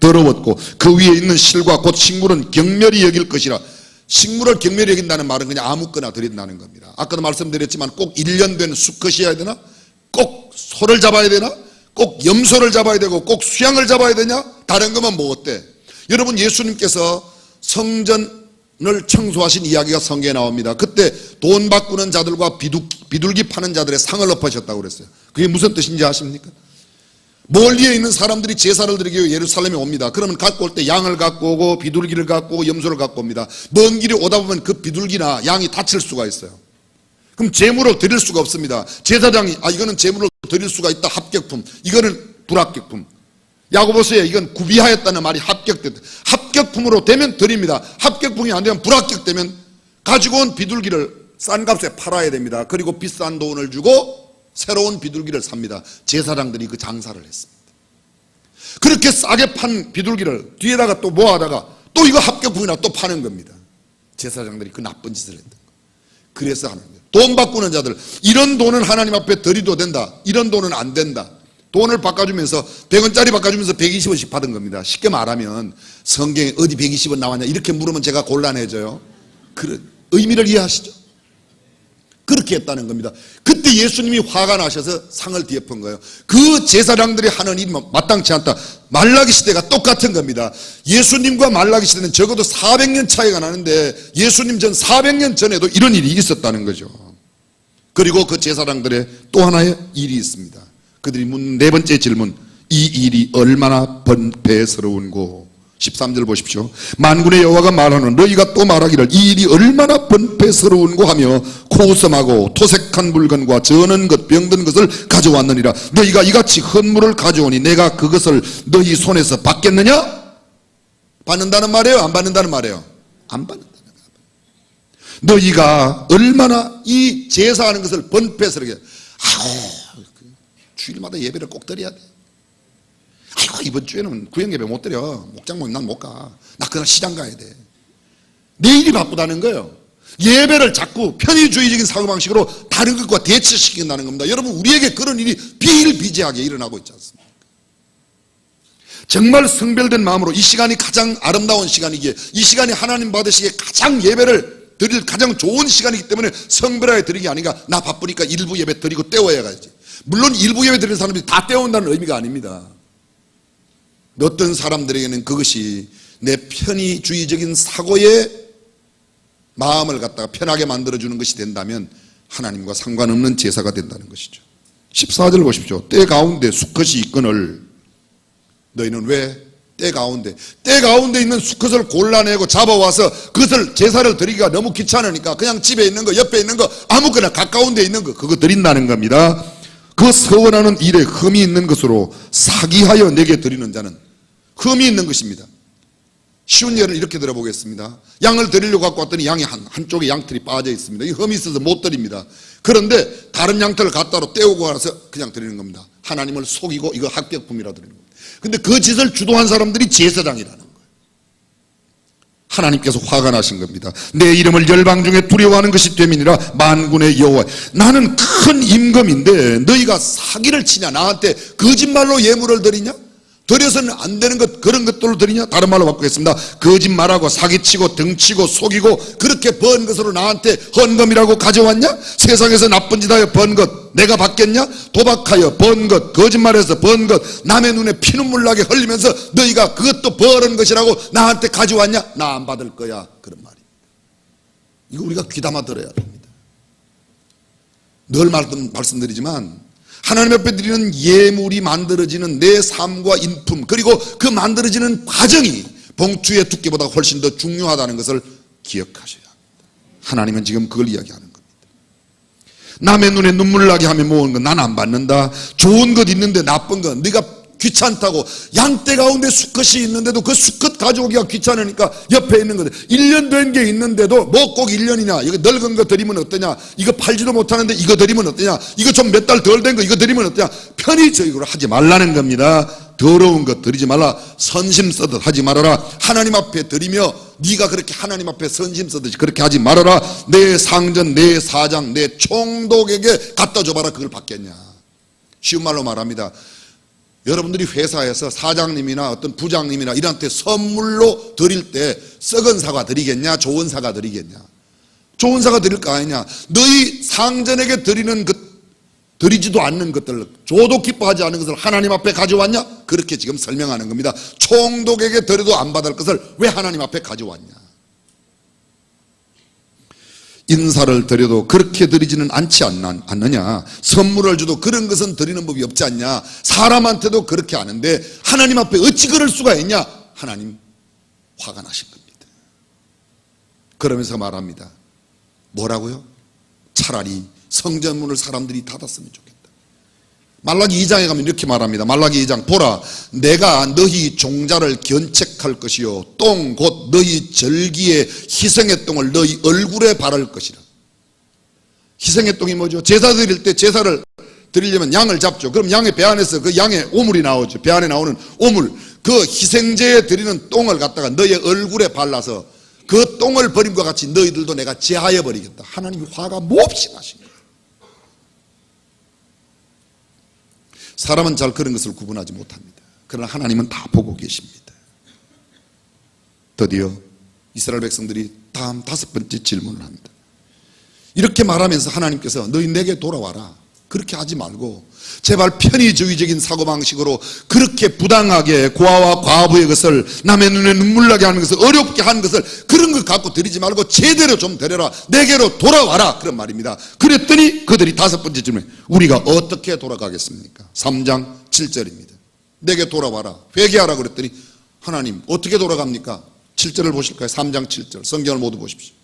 그 위에 있는 실과 곧 식물은 경멸히 여길 것이라. 식물을 경멸히 여긴다는 말은 그냥 아무거나 드린다는 겁니다. 아까도 말씀드렸지만 꼭 1년 된 수컷이어야 되나? 꼭 소를 잡아야 되나? 꼭 염소를 잡아야 되고 꼭 수양을 잡아야 되냐? 다른 거면 뭐 어때? 여러분, 예수님께서 성전을 청소하신 이야기가 성경에 나옵니다. 그때 돈 바꾸는 자들과 비둘기 파는 자들의 상을 엎으셨다고 그랬어요. 그게 무슨 뜻인지 아십니까? 멀리에 있는 사람들이 제사를 드리기 위해 예루살렘에 옵니다. 그러면 갖고 올 때 양을 갖고 오고 비둘기를 갖고 오고 염소를 갖고 옵니다. 먼 길이 오다 보면 그 비둘기나 양이 다칠 수가 있어요. 그럼 제물을 드릴 수가 없습니다. 제사장이 이거는 제물을 드릴 수가 있다, 합격품. 이거는 불합격품. 야고보서에 이건 구비하였다는 말이 합격됐다. 합격품으로 되면 드립니다. 합격품이 안 되면 불합격되면 가지고 온 비둘기를 싼 값에 팔아야 됩니다. 그리고 비싼 돈을 주고 새로운 비둘기를 삽니다. 제사장들이 그 장사를 했습니다. 그렇게 싸게 판 비둘기를 뒤에다가 또 모아다가 또 이거 합격품이나 또 파는 겁니다. 제사장들이 그 나쁜 짓을 했던 거예요. 그래서 하는 거예요. 돈 바꾸는 자들, 이런 돈은 하나님 앞에 드려도 된다, 이런 돈은 안 된다. 돈을 바꿔주면서 100원짜리 바꿔주면서 120원씩 받은 겁니다. 쉽게 말하면 성경에 어디 120원 나왔냐 이렇게 물으면 제가 곤란해져요. 그런 의미를 이해하시죠? 그렇게 했다는 겁니다. 그때 예수님이 화가 나셔서 상을 뒤엎은 거예요. 그 제사장들이 하는 일이 마땅치 않다. 말라기 시대가 똑같은 겁니다. 예수님과 말라기 시대는 적어도 400년 차이가 나는데 예수님 전 400년 전에도 이런 일이 있었다는 거죠. 그리고 그 제사장들의 또 하나의 일이 있습니다. 그들이 묻는 네 번째 질문, 이 일이 얼마나 번패스러운고. 13절 보십시오. 만군의 여호와가 말하는 너희가 또 말하기를 이 일이 얼마나 번패스러운고 하며 코섬하고 토색한 물건과 저는 것 병든 것을 가져왔느니라. 너희가 이같이 헌물을 가져오니 내가 그것을 너희 손에서 받겠느냐? 받는다는 말이에요, 안 받는다는 말이에요? 안 받는다는 말이에요. 너희가 얼마나 이 제사하는 것을 번패스럽게, 주일마다 예배를 꼭 드려야 돼. 아이고, 이번 주에는 구역예배 못 드려. 목장 모임 난 못 가. 나 그날 시장 가야 돼. 내일이 바쁘다는 거예요. 예배를 자꾸 편의주의적인 사고방식으로 다른 것과 대치시킨다는 겁니다. 여러분, 우리에게 그런 일이 비일비재하게 일어나고 있지 않습니까? 정말 성별된 마음으로 이 시간이 가장 아름다운 시간이기에, 이 시간이 하나님 받으시기에 가장 예배를 드릴 가장 좋은 시간이기 때문에 성별하게 드리는 게 아닌가. 나 바쁘니까 일부 예배 드리고 때워야 가야지. 물론 일부 예배 드리는 사람들이 다 때운다는 의미가 아닙니다. 어떤 사람들에게는 그것이 내 편의주의적인 사고의 마음을 갖다가 편하게 만들어주는 것이 된다면 하나님과 상관없는 제사가 된다는 것이죠. 14절 보십시오. 때 가운데 수컷이 있거늘 너희는 왜 때 가운데 있는 수컷을 골라내고 잡아와서 그것을 제사를 드리기가 너무 귀찮으니까 그냥 집에 있는 거, 옆에 있는 거, 아무거나 가까운 데 있는 거 그거 드린다는 겁니다. 그 서원하는 일에 흠이 있는 것으로 사기하여 내게 드리는 자는 흠이 있는 것입니다. 쉬운 예를 이렇게 들어보겠습니다. 양을 드리려고 갖고 왔더니 양이 한쪽에 양털이 빠져 있습니다. 이 흠이 있어서 못 드립니다. 그런데 다른 양털을 갖다로 떼우고 와서 그냥 드리는 겁니다. 하나님을 속이고 이거 합격품이라 드리는 겁니다. 근데 그 짓을 주도한 사람들이 제사장이라는 거예요. 하나님께서 화가 나신 겁니다. 내 이름을 열방 중에 두려워하는 것이 됨이니라 만군의 여호와. 나는 큰 임금인데 너희가 사기를 치냐? 나한테 거짓말로 예물을 드리냐? 드려서는 안 되는 것, 그런 것들로 드리냐? 다른 말로 바꾸겠습니다. 거짓말하고 사기치고 등치고 속이고 그렇게 번 것으로 나한테 헌금이라고 가져왔냐? 세상에서 나쁜 짓 하여 번 것 내가 받겠냐? 도박하여 번 것, 거짓말해서 번 것, 남의 눈에 피눈물 나게 흘리면서 너희가 그것도 버는 것이라고 나한테 가져왔냐? 나 안 받을 거야. 그런 말입니다. 이거 우리가 귀담아 들어야 합니다. 늘 말씀드리지만 하나님 앞에 드리는 예물이 만들어지는 내 삶과 인품, 그리고 그 만들어지는 과정이 봉투의 두께보다 훨씬 더 중요하다는 것을 기억하셔야 합니다. 하나님은 지금 그걸 이야기하는 겁니다. 남의 눈에 눈물 나게 하면 모으는 건 난 안 받는다. 좋은 것 있는데 나쁜 건 네가 귀찮다고, 양떼 가운데 수컷이 있는데도 그 수컷 가져오기가 귀찮으니까 옆에 있는 것 1년 된 게 있는데도 뭐 꼭 1년이냐, 이거 늙은 거 드리면 어떠냐, 이거 팔지도 못하는데 이거 드리면 어떠냐, 이거 좀 몇 달 덜 된 거 이거 드리면 어떠냐. 편의적으로 하지 말라는 겁니다. 더러운 것 드리지 말라. 선심 쓰듯 하지 말아라. 하나님 앞에 드리며 네가 그렇게 하나님 앞에 선심 쓰듯이 그렇게 하지 말아라. 내 상전, 내 사장, 내 총독에게 갖다 줘봐라. 그걸 받겠냐. 쉬운 말로 말합니다. 여러분들이 회사에서 사장님이나 어떤 부장님이나 이런한테 선물로 드릴 때 썩은 사과 드리겠냐, 좋은 사과 드리겠냐? 좋은 사과 드릴 거 아니냐? 너희 상전에게 드리는 드리지도 않는 것들, 줘도 기뻐하지 않은 것을 하나님 앞에 가져왔냐? 그렇게 지금 설명하는 겁니다. 총독에게 드려도 안 받을 것을 왜 하나님 앞에 가져왔냐? 인사를 드려도 그렇게 드리지는 않지 않느냐? 선물을 줘도 그런 것은 드리는 법이 없지 않냐? 사람한테도 그렇게 하는데 하나님 앞에 어찌 그럴 수가 있냐? 하나님 화가 나신 겁니다. 그러면서 말합니다. 뭐라고요? 차라리 성전문을 사람들이 닫았으면 좋겠다. 말라기 2장에 가면 이렇게 말합니다. 말라기 2장, 보라, 내가 너희 종자를 견책할 것이요 똥 곧 너희 절기에 희생의 똥을 너희 얼굴에 바를 것이라. 희생의 똥이 뭐죠? 제사 드릴 때 제사를 드리려면 양을 잡죠. 그럼 양의 배 안에서 그 양의 오물이 나오죠. 배 안에 나오는 오물, 그 희생제에 드리는 똥을 갖다가 너희 얼굴에 발라서 그 똥을 버림과 같이 너희들도 내가 제하여 버리겠다. 하나님이 화가 몹시 나신 거예요. 사람은 잘 그런 것을 구분하지 못합니다. 그러나 하나님은 다 보고 계십니다. 드디어 이스라엘 백성들이 다음 5번째 질문을 합니다. 이렇게 말하면서 하나님께서 너희 내게 돌아와라. 그렇게 하지 말고 제발 편의주의적인 사고방식으로 그렇게 부당하게 고아와 과부의 것을, 남의 눈에 눈물 나게 하는 것을, 어렵게 하는 것을, 그런 걸 갖고 드리지 말고 제대로 좀 드려라. 내게로 돌아와라. 그런 말입니다. 그랬더니 그들이 5번째 질문에 우리가 어떻게 돌아가겠습니까? 3장 7절입니다. 내게 돌아와라. 회개하라 그랬더니 하나님 어떻게 돌아갑니까? 7절을 보실까요? 3장 7절 성경을 모두 보십시오.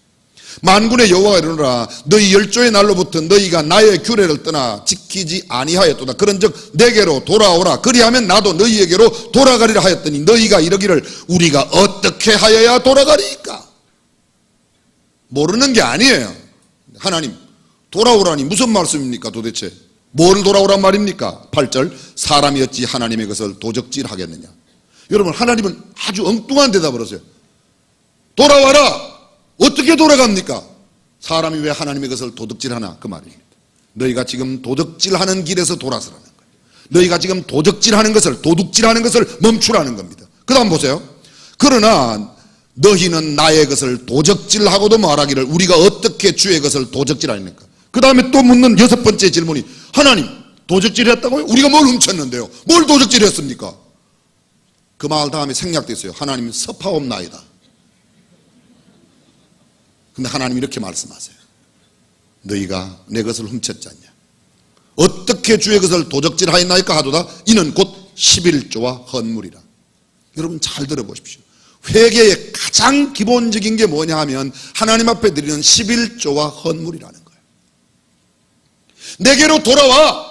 만군의 여호와가 이르노라 너희 열조의 날로부터 너희가 나의 규례를 떠나 지키지 아니하였도다. 그런즉 내게로 돌아오라. 그리하면 나도 너희에게로 돌아가리라 하였더니 너희가 이러기를 우리가 어떻게 하여야 돌아가리까? 모르는 게 아니에요. 하나님 돌아오라니 무슨 말씀입니까 도대체? 뭘 돌아오란 말입니까? 8절 사람이 어찌 하나님의 것을 도적질하겠느냐. 여러분 하나님은 아주 엉뚱한 대답을 하세요. 돌아와라. 어떻게 돌아갑니까? 사람이 왜 하나님의 것을 도둑질하나 그 말입니다. 너희가 지금 도둑질하는 길에서 돌아서라는 거예요. 너희가 지금 도둑질하는 것을, 도둑질하는 것을 멈추라는 겁니다. 그 다음 보세요. 그러나 너희는 나의 것을 도적질하고도 말하기를 우리가 어떻게 주의 것을 도적질하니까. 그 다음에 또 묻는 여섯 번째 질문이, 하나님 도적질했다고요? 우리가 뭘 훔쳤는데요? 뭘 도적질했습니까? 그 말 다음에 생략됐어요. 하나님은 섭하옵나이다. 근데 하나님 이렇게 말씀하세요. 너희가 내 것을 훔쳤지 않냐? 어떻게 주의 것을 도적질하였나이까 하도다. 이는 곧 11조와 헌물이라. 여러분 잘 들어보십시오. 회개의 가장 기본적인 게 뭐냐 하면 하나님 앞에 드리는 11조와 헌물이라는 거예요. 내게로 돌아와.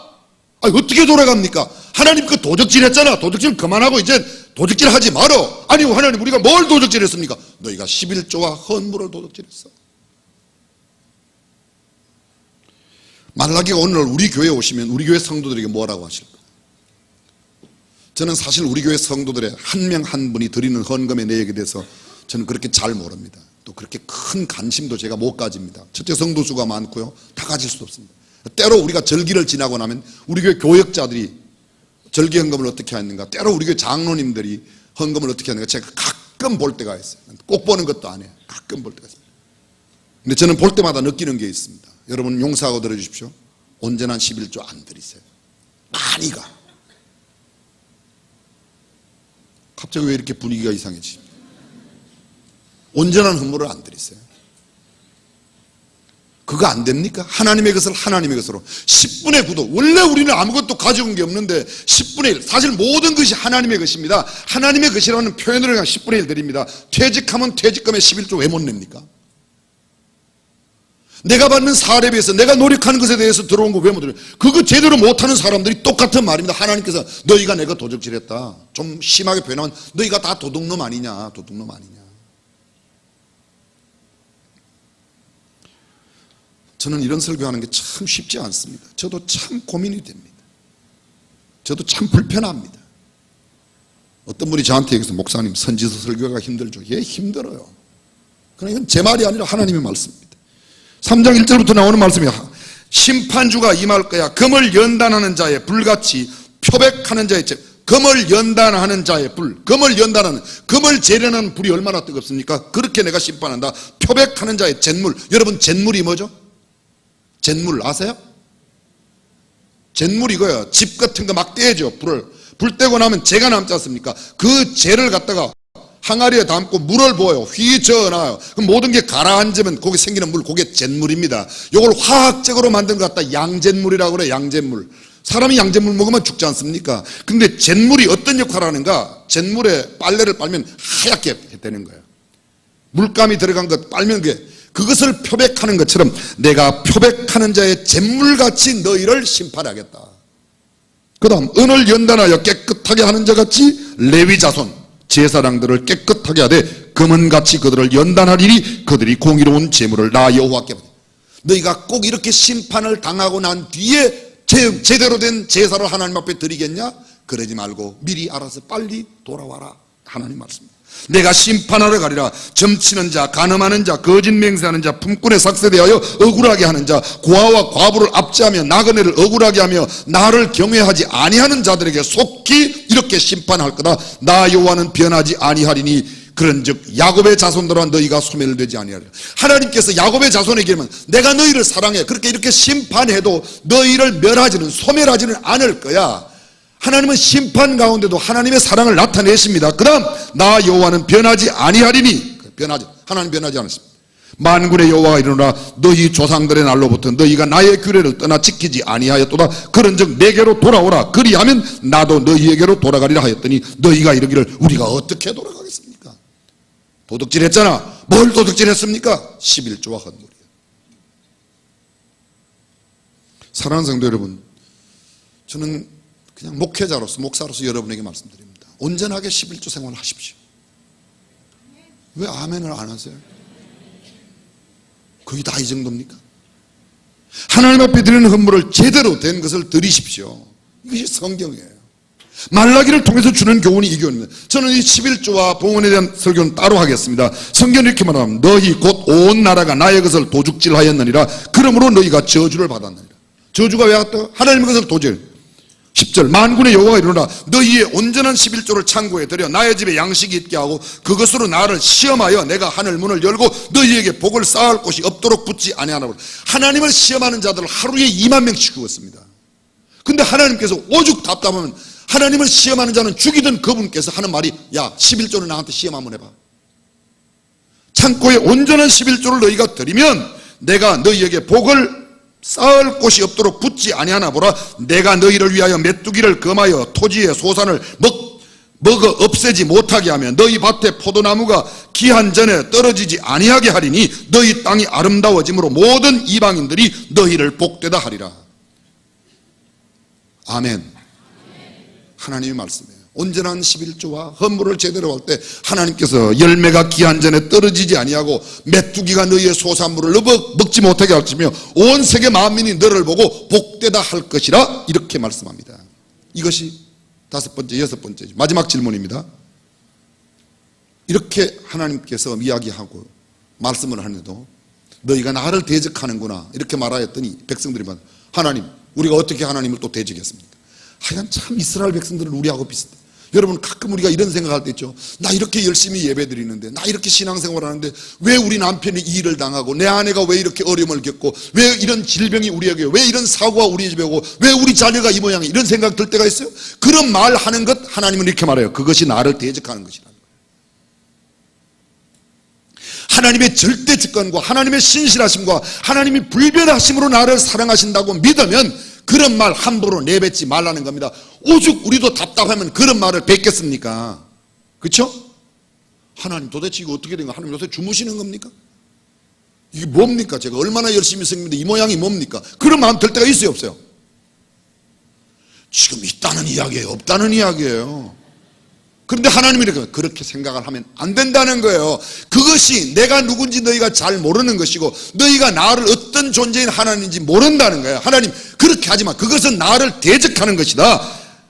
어떻게 돌아갑니까? 하나님 그 도적질 했잖아. 도적질 그만하고 이제 도적질 하지 말어. 아니요, 하나님 우리가 뭘 도적질 했습니까? 너희가 11조와 헌물을 도적질했어. 말라기가 오늘 우리 교회에 오시면 우리 교회 성도들에게 뭐라고 하실까? 저는 사실 우리 교회 성도들의 한 명 한 분이 드리는 헌금의 내역에 대해서 저는 그렇게 잘 모릅니다. 또 그렇게 큰 관심도 제가 못 가집니다. 첫째 성도 수가 많고요. 다 가질 수도 없습니다. 때로 우리가 절기를 지나고 나면 우리 교회 교역자들이 절기 헌금을 어떻게 하는가, 때로 우리 교회 장로님들이 헌금을 어떻게 하는가 제가 가끔 볼 때가 있어요. 꼭 보는 것도 아니에요. 가끔 볼 때가 있습니다. 근데 저는 볼 때마다 느끼는 게 있습니다. 여러분 용서하고 들어주십시오. 온전한 11조 안 드리세요. 많이 가. 갑자기 왜 이렇게 분위기가 이상해지죠? 온전한 헌물을 안 드리세요. 그거 안 됩니까? 하나님의 것을 하나님의 것으로 10분의 9도. 원래 우리는 아무것도 가져온 게 없는데 10분의 1. 사실 모든 것이 하나님의 것입니다. 하나님의 것이라는 표현으로 그냥 10분의 1 드립니다. 퇴직하면 퇴직금의 11조 왜 못 냅니까? 내가 받는 사례비에서 내가 노력하는 것에 대해서 들어온 거 왜 못 드려요? 그거 제대로 못하는 사람들이 똑같은 말입니다. 하나님께서 너희가 내가 도적질했다. 좀 심하게 표현하면 너희가 다 도둑놈 아니냐, 도둑놈 아니냐. 저는 이런 설교하는 게 참 쉽지 않습니다. 저도 참 고민이 됩니다. 저도 참 불편합니다. 어떤 분이 저한테 여기서 목사님 선지서 설교가 힘들죠. 예, 힘들어요. 그러나 이건 제 말이 아니라 하나님의 말씀입니다. 3장 1절부터 나오는 말씀이야. 심판주가 임할 거야. 금을 연단하는 자의 불같이 표백하는 자의 재. 금을 연단하는 자의 불. 금을 연단하는, 금을 재련하는 불이 얼마나 뜨겁습니까? 그렇게 내가 심판한다. 표백하는 자의 잿물. 여러분 잿물이 뭐죠? 잿물 아세요? 잿물 이거예요. 집 같은 거 막 떼죠. 불 떼고 나면 재가 남지 않습니까? 그 재를 갖다가 항아리에 담고 물을 부어요. 휘저어놔요. 그럼 모든 게 가라앉으면 거기 생기는 물, 그게 잿물입니다. 이걸 화학적으로 만든 것 갖다 양잿물이라고 그래요. 양잿물. 사람이 양잿물 먹으면 죽지 않습니까? 근데 잿물이 어떤 역할을 하는가? 잿물에 빨래를 빨면 하얗게 되는 거예요. 물감이 들어간 것 빨면 그것을 표백하는 것처럼 내가 표백하는 자의 잿물같이 너희를 심판하겠다. 그 다음 은을 연단하여 깨끗하게 하는 자같이 레위 자손 제사장들을 깨끗하게 하되 금은같이 그들을 연단하리니 그들이 공의로운 제물을 나 여호와께 받으리라. 너희가 꼭 이렇게 심판을 당하고 난 뒤에 제대로 된 제사를 하나님 앞에 드리겠냐? 그러지 말고 미리 알아서 빨리 돌아와라. 하나님 말씀입니다. 내가 심판하러 가리라. 점치는 자, 간음하는 자, 거짓 맹세하는 자, 품꾼에 삭세되하여 억울하게 하는 자, 고아와 과부를 압제하며 나그네를 억울하게 하며 나를 경외하지 아니하는 자들에게 속히 이렇게 심판할 거다. 나 여호와는 변하지 아니하리니 그런즉 야곱의 자손들아 너희가 소멸되지 아니하리라. 하나님께서 야곱의 자손에게 하면 내가 너희를 사랑해. 그렇게 이렇게 심판해도 너희를 멸하지는, 소멸하지는 않을 거야. 하나님은 심판 가운데도 하나님의 사랑을 나타내십니다. 그 다음 나 여호와는 변하지 아니하리니, 하나님 변하지 않으십니다. 만군의 여호와가 이르노라 너희 조상들의 날로부터 너희가 나의 규례를 떠나 지키지 아니하였도다. 그런즉 내게로 돌아오라. 그리하면 나도 너희에게로 돌아가리라 하였더니 너희가 이르기를 우리가 어떻게 돌아가겠습니까? 도둑질했잖아. 뭘 도둑질했습니까? 11조와 헌물이에요. 사랑하는 성도 여러분, 저는 그냥 목회자로서, 목사로서 여러분에게 말씀드립니다. 온전하게 11조 생활을 하십시오. 왜 아멘을 안 하세요? 거의 다 이 정도입니까? 하나님 앞에 드리는 헌물을 제대로 된 것을 드리십시오. 이것이 성경이에요. 말라기를 통해서 주는 교훈이 이 교훈입니다. 저는 이 11조와 봉헌에 대한 설교는 따로 하겠습니다. 성경이 이렇게 말합니다. 너희 곧 온 나라가 나의 것을 도둑질하였느니라. 그러므로 너희가 저주를 받았느니라. 저주가 왜 왔다? 하나님의 것을 도둑질. 10절 만군의 여호와가 이르노라. 너희의 온전한 11조를 창고에 들여 나의 집에 양식이 있게 하고 그것으로 나를 시험하여 내가 하늘 문을 열고 너희에게 복을 쌓을 곳이 없도록 붙지 아니하나. 하나님을 시험하는 자들을 하루에 2만 명씩 죽었습니다. 근데 하나님께서 오죽 답답하면 하나님을 시험하는 자는 죽이던 그분께서 하는 말이 야 11조를 나한테 시험 한번 해봐. 창고에 온전한 11조를 너희가 드리면 내가 너희에게 복을 쌓을 곳이 없도록 붙지 아니하나 보라. 내가 너희를 위하여 메뚜기를 금하여 토지의 소산을 먹어 없애지 못하게 하며 너희 밭에 포도나무가 기한 전에 떨어지지 아니하게 하리니 너희 땅이 아름다워짐으로 모든 이방인들이 너희를 복되다 하리라. 아멘. 하나님의 말씀이에요. 온전한 11조와 헌물을 제대로 할 때 하나님께서 열매가 기한 전에 떨어지지 아니하고 메뚜기가 너희의 소산물을 먹지 못하게 할지며 온 세계 만민이 너를 보고 복되다 할 것이라 이렇게 말씀합니다. 이것이 5번째, 6번째 마지막 질문입니다. 이렇게 하나님께서 이야기하고 말씀을 하는데도 너희가 나를 대적하는구나 이렇게 말하였더니 백성들이 말 하나님 우리가 어떻게 하나님을 또 대적했습니까? 하여간 참 이스라엘 백성들은 우리하고 비슷해. 여러분 가끔 우리가 이런 생각할 때 있죠. 나 이렇게 열심히 예배드리는데 나 이렇게 신앙생활하는데 왜 우리 남편이 이 일을 당하고 내 아내가 왜 이렇게 어려움을 겪고 왜 이런 질병이 우리에게 왜 이런 사고가 우리 집에 오고 왜 우리 자녀가 이 모양이 이런 생각 들 때가 있어요. 그런 말 하는 것 하나님은 이렇게 말해요. 그것이 나를 대적하는 것이라는 거예요. 하나님의 절대 주권과 하나님의 신실하심과 하나님이 불변하심으로 나를 사랑하신다고 믿으면 그런 말 함부로 내뱉지 말라는 겁니다. 오죽 우리도 답답하면 그런 말을 뱉겠습니까? 그렇죠? 하나님 도대체 이거 어떻게 된 거야? 하나님 요새 주무시는 겁니까? 이게 뭡니까? 제가 얼마나 열심히 섬기는데 이 모양이 뭡니까? 그런 마음 들 때가 있어요 없어요? 지금 있다는 이야기예요 없다는 이야기예요. 그런데 하나님이 그렇게 생각을 하면 안 된다는 거예요. 그것이 내가 누군지 너희가 잘 모르는 것이고 너희가 나를 어떤 존재인 하나님인지 모른다는 거예요. 하나님 그렇게 하지 마. 그것은 나를 대적하는 것이다.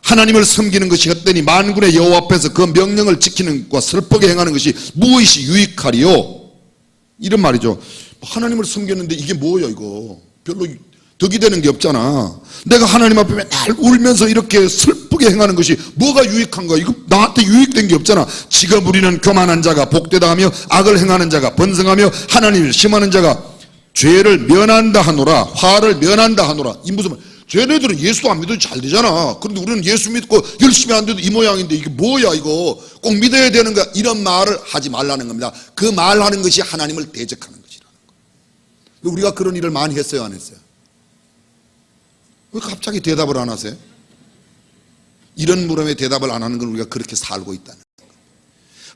하나님을 섬기는 것이 헛되니 만군의 여호와 앞에서 그 명령을 지키는 것과 슬프게 행하는 것이 무엇이 유익하리요? 이런 말이죠. 하나님을 섬겼는데 이게 뭐예요 이거? 별로 덕이 되는 게 없잖아. 내가 하나님 앞에 맨날 울면서 이렇게 슬프게 행하는 것이 뭐가 유익한 거야? 이거 나한테 유익된 게 없잖아. 지금 우리는 교만한 자가 복되다 하며 악을 행하는 자가 번성하며 하나님을 심하는 자가 죄를 면한다 하노라. 화를 면한다 하노라. 이 무슨 말? 쟤네들은 예수도 안 믿어도 잘 되잖아. 그런데 우리는 예수 믿고 열심히 안 돼도 이 모양인데 이게 뭐야 이거? 꼭 믿어야 되는 거야. 이런 말을 하지 말라는 겁니다. 그 말하는 것이 하나님을 대적하는 것이라는 거예요. 우리가 그런 일을 많이 했어요 안 했어요? 왜 갑자기 대답을 안 하세요? 이런 물음에 대답을 안 하는 건 우리가 그렇게 살고 있다는 거예요.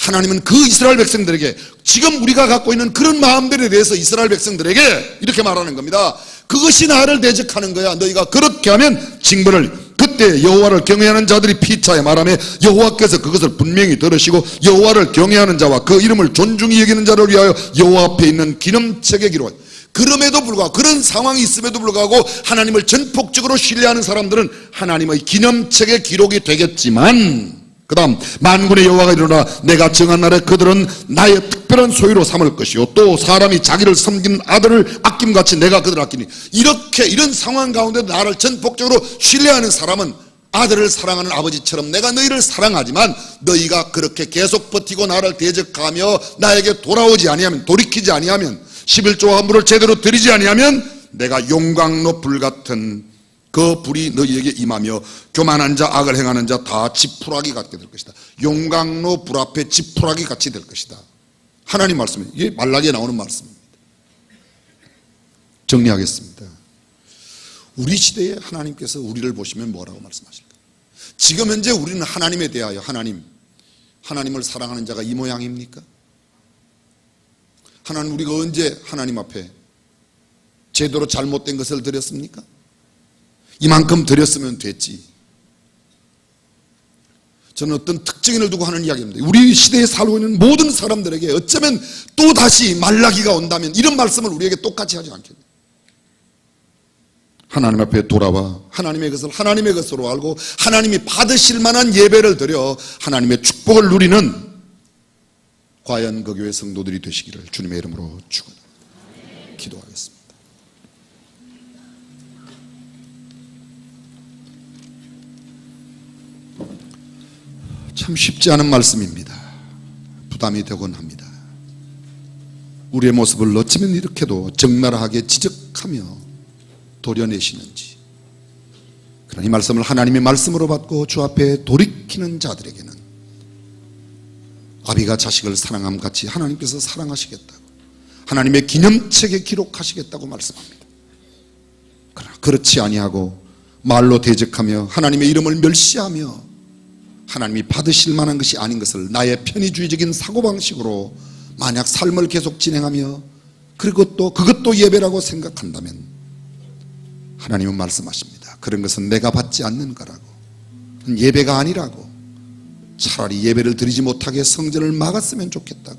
하나님은 그 이스라엘 백성들에게 지금 우리가 갖고 있는 그런 마음들에 대해서 이스라엘 백성들에게 이렇게 말하는 겁니다. 그것이 나를 대적하는 거야. 너희가 그렇게 하면 징벌을 그때 여호와를 경외하는 자들이 피차에 말하며 여호와께서 그것을 분명히 들으시고 여호와를 경외하는 자와 그 이름을 존중히 여기는 자를 위하여 여호와 앞에 있는 기념책에 기록하여. 그럼에도 불구하고 그런 상황이 있음에도 불구하고 하나님을 전폭적으로 신뢰하는 사람들은 하나님의 기념책에 기록이 되겠지만 그 다음 만군의 여호와가 이르노라 내가 정한 날에 그들은 나의 특별한 소유로 삼을 것이요 또 사람이 자기를 섬기는 아들을 아낌같이 내가 그들을 아끼니 이렇게 이런 상황 가운데 나를 전폭적으로 신뢰하는 사람은 아들을 사랑하는 아버지처럼 내가 너희를 사랑하지만 너희가 그렇게 계속 버티고 나를 대적하며 나에게 돌아오지 아니하면 돌이키지 아니하면 11조와 헌물을 제대로 드리지 아니하면 내가 용광로 불같은 그 불이 너희에게 임하며 교만한 자 악을 행하는 자 다 지푸라기 같게 될 것이다. 용광로 불 앞에 지푸라기 같이 될 것이다. 하나님 말씀입니다. 이게 말라기에 나오는 말씀입니다. 정리하겠습니다. 우리 시대에 하나님께서 우리를 보시면 뭐라고 말씀하실까요? 지금 현재 우리는 하나님에 대하여 하나님을 사랑하는 자가 이 모양입니까? 하나님 우리가 언제 하나님 앞에 제대로 잘못된 것을 드렸습니까? 이만큼 드렸으면 됐지. 저는 어떤 특징을 두고 하는 이야기입니다. 우리 시대에 살고 있는 모든 사람들에게 어쩌면 또다시 말라기가 온다면 이런 말씀을 우리에게 똑같이 하지 않겠냐. 하나님 앞에 돌아와 하나님의 것을 하나님의 것으로 알고 하나님이 받으실 만한 예배를 드려 하나님의 축복을 누리는 과연 그 교회 성도들이 되시기를 주님의 이름으로 축원합니다. 기도하겠습니다. 참 쉽지 않은 말씀입니다. 부담이 되곤 합니다. 우리의 모습을 어쩌면 이렇게도 적나라하게 지적하며 도려내시는지. 그러나 이 말씀을 하나님의 말씀으로 받고 주 앞에 돌이키는 자들에게는 아비가 자식을 사랑함 같이 하나님께서 사랑하시겠다고, 하나님의 기념책에 기록하시겠다고 말씀합니다. 그러나 그렇지 아니하고 말로 대적하며 하나님의 이름을 멸시하며 하나님이 받으실 만한 것이 아닌 것을 나의 편의주의적인 사고방식으로 만약 삶을 계속 진행하며 그리고 또 그것도 예배라고 생각한다면 하나님은 말씀하십니다. 그런 것은 내가 받지 않는 거라고, 예배가 아니라고, 차라리 예배를 드리지 못하게 성전을 막았으면 좋겠다고,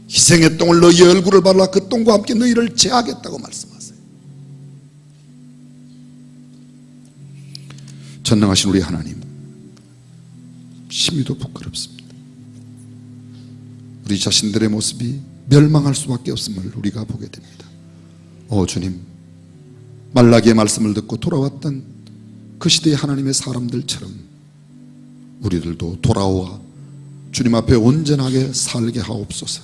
희생의 똥을 너희의 얼굴을 발라 그 똥과 함께 너희를 제하겠다고 말씀하세요. 전능하신 우리 하나님, 심히도 부끄럽습니다. 우리 자신들의 모습이 멸망할 수밖에 없음을 우리가 보게 됩니다. 오 주님, 말라기의 말씀을 듣고 돌아왔던 그 시대의 하나님의 사람들처럼 우리들도 돌아와 주님 앞에 온전하게 살게 하옵소서.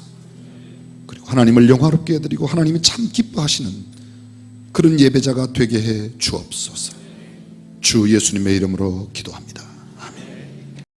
그리고 하나님을 영화롭게 해드리고 하나님이 참 기뻐하시는 그런 예배자가 되게 해 주옵소서. 주 예수님의 이름으로 기도합니다.